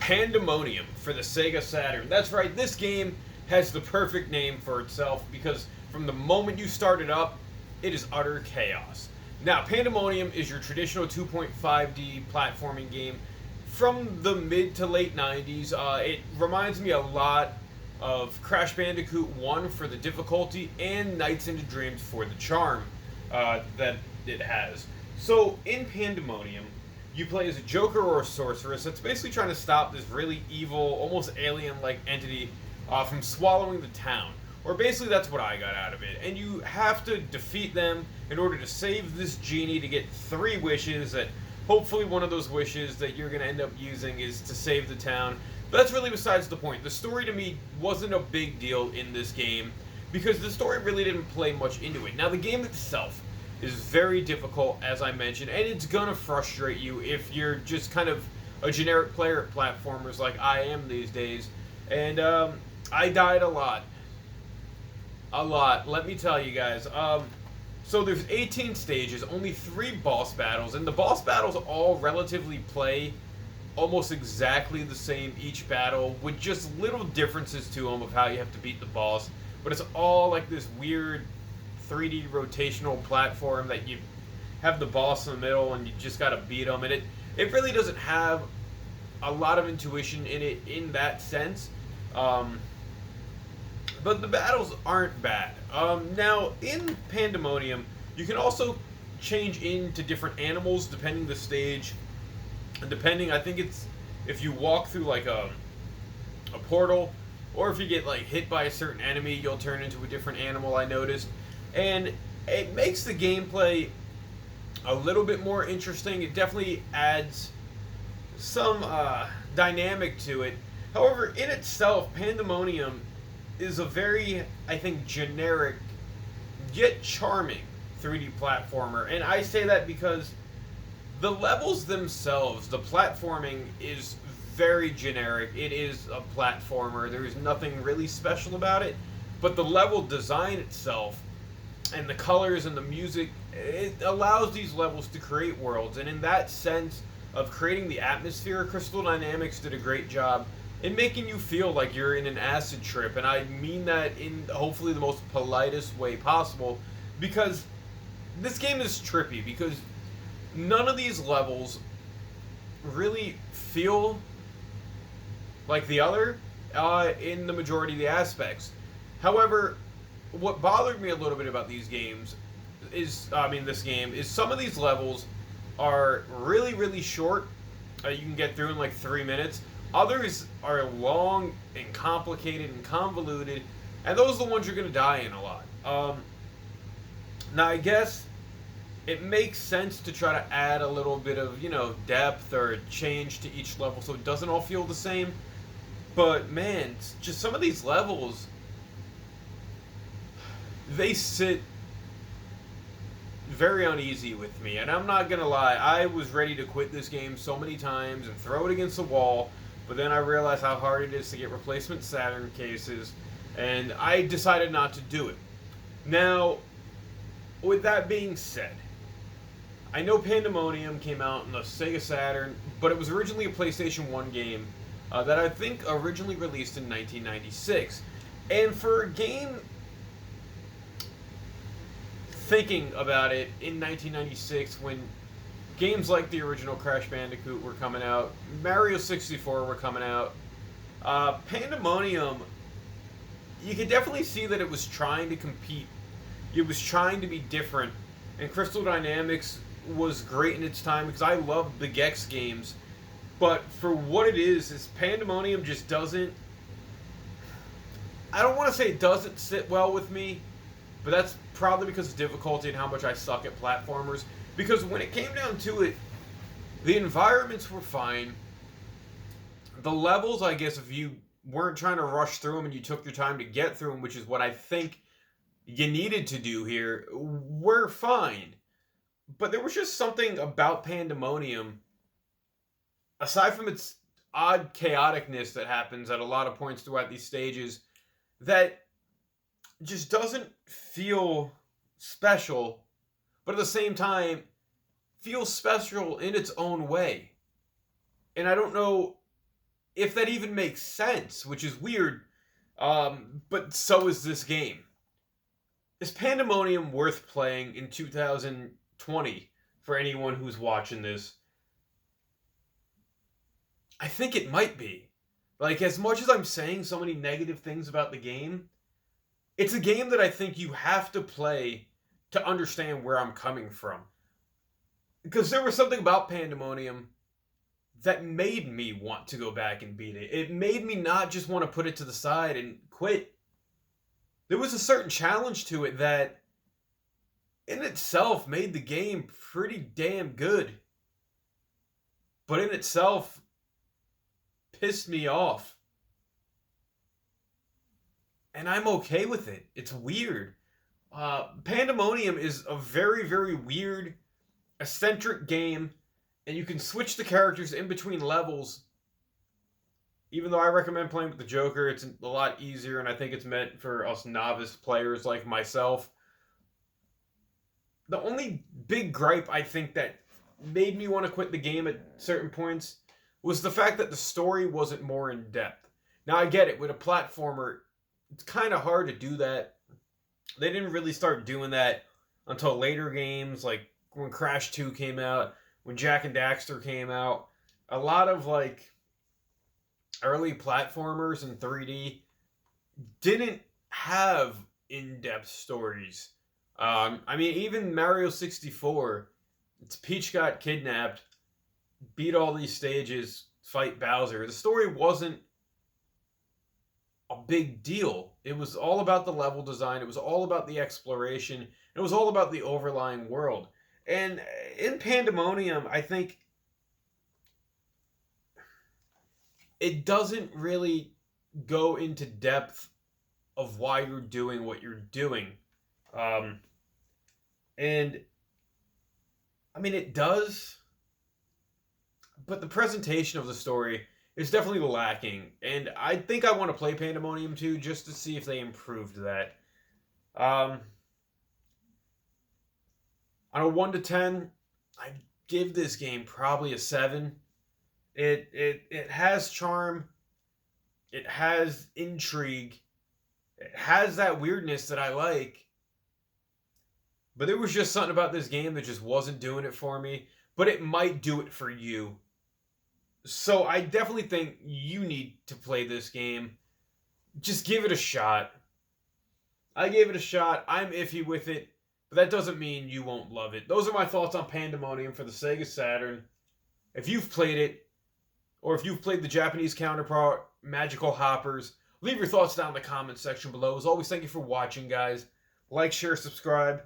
Pandemonium for the Sega Saturn. That's right, this game has the perfect name for itself because from the moment you start it up, it is utter chaos. Now, Pandemonium is your traditional 2.5D platforming game from the mid to late 90s. It reminds me a lot of Crash Bandicoot 1 for the difficulty and Nights into Dreams for the charm that it has. So, in Pandemonium, you play as a Joker or a Sorceress that's basically trying to stop this really evil, almost alien-like entity from swallowing the town. Or basically that's what I got out of it. And you have to defeat them in order to save this genie to get 3 wishes that hopefully one of those wishes that you're going to end up using is to save the town. But that's really besides the point. The story to me wasn't a big deal in this game because the story really didn't play much into it. Now the game itself is very difficult, as I mentioned, and it's gonna frustrate you if you're just kind of a generic player at platformers like I am these days. And I died a lot. Let me tell you guys. So there's 18 stages, only 3 boss battles, and the boss battles all relatively play almost exactly the same each battle, with just little differences to them of how you have to beat the boss. But it's all like this weird 3D rotational platform that you have the boss in the middle and you just gotta beat them, and it really doesn't have a lot of intuition in it in that sense. But the battles aren't bad. Now in Pandemonium, you can also change into different animals depending the stage, and depending, I think it's if you walk through like a portal, or if you get like hit by a certain enemy, you'll turn into a different animal, I noticed. And it makes the gameplay a little bit more interesting. It definitely adds some dynamic to it. However, in itself, Pandemonium is a very, I think, generic yet charming 3D platformer. And I say that because the levels themselves, the platforming is very generic. It is a platformer. There's nothing really special about it. But the level design itself and the colors and the music, it allows these levels to create worlds. And in that sense of creating the atmosphere, Crystal Dynamics did a great job in making you feel like you're in an acid trip. And I mean that in hopefully the most politest way possible, because this game is trippy, because none of these levels really feel like the other in the majority of the aspects. However, what bothered me a little bit about these games is, this game, is some of these levels are really, really short. You can get through in like 3 minutes. Others are long and complicated and convoluted, and those are the ones you're going to die in a lot. Now, I guess it makes sense to try to add a little bit of, depth or change to each level so it doesn't all feel the same. But, man, just some of these levels, they sit very uneasy with me, and I'm not gonna lie, I was ready to quit this game so many times and throw it against the wall, but then I realized how hard it is to get replacement Saturn cases, and I decided not to do it. Now, with that being said, I know Pandemonium came out on the Sega Saturn, but it was originally a PlayStation 1 game that I think originally released in 1996, and for a game, thinking about it, in 1996, when games like the original Crash Bandicoot were coming out, Mario 64 were coming out, Pandemonium, you could definitely see that it was trying to compete. It was trying to be different, and Crystal Dynamics was great in its time because I loved the Gex games, but for what it is Pandemonium just doesn't, I don't want to say it doesn't sit well with me, but that's probably because of difficulty and how much I suck at platformers. Because when it came down to it, the environments were fine. The levels, I guess, if you weren't trying to rush through them and you took your time to get through them, which is what I think you needed to do here, were fine. But there was just something about Pandemonium, aside from its odd chaoticness that happens at a lot of points throughout these stages, that just doesn't feel special, but at the same time feels special in its own way. And I don't know if that even makes sense, which is weird. But so is this game. Is Pandemonium worth playing in 2020 for anyone who's watching this? I think it might be. Like, as much as I'm saying so many negative things about the game, it's a game that I think you have to play to understand where I'm coming from. Because there was something about Pandemonium that made me want to go back and beat it. It made me not just want to put it to the side and quit. There was a certain challenge to it that in itself made the game pretty damn good. But in itself pissed me off. And I'm okay with it. It's weird. Pandemonium is a very, very weird, eccentric game, and you can switch the characters in between levels. Even though I recommend playing with the Joker, it's a lot easier, and I think it's meant for us novice players like myself. The only big gripe I think that made me want to quit the game at certain points was the fact that the story wasn't more in depth. Now I get it, with a platformer, it's kind of hard to do that. They didn't really start doing that until later games, like when Crash 2 came out, when Jak and Daxter came out. A lot of like early platformers in 3D didn't have in-depth stories. I mean, even Mario 64, it's Peach got kidnapped, beat all these stages, fight Bowser. The story wasn't a big deal. It was all about the level design. It was all about the exploration. It was all about the overlying world. And in Pandemonium, I think it doesn't really go into depth of why you're doing what you're doing. And I mean, it does, but the presentation of the story is definitely lacking. And I think I want to play Pandemonium 2 just to see if they improved that. On a 1 to 10, I give this game probably a 7. It has charm. It has intrigue. It has that weirdness that I like. But there was just something about this game that just wasn't doing it for me. But it might do it for you. So I definitely think you need to play this game. Just give it a shot. I gave it a shot. I'm iffy with it. But that doesn't mean you won't love it. Those are my thoughts on Pandemonium for the Sega Saturn. If you've played it, or if you've played the Japanese counterpart, Magical Hoppers, leave your thoughts down in the comments section below. As always, thank you for watching, guys. Like, share, subscribe.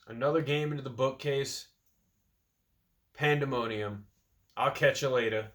Another game into the bookcase. Pandemonium. I'll catch you later.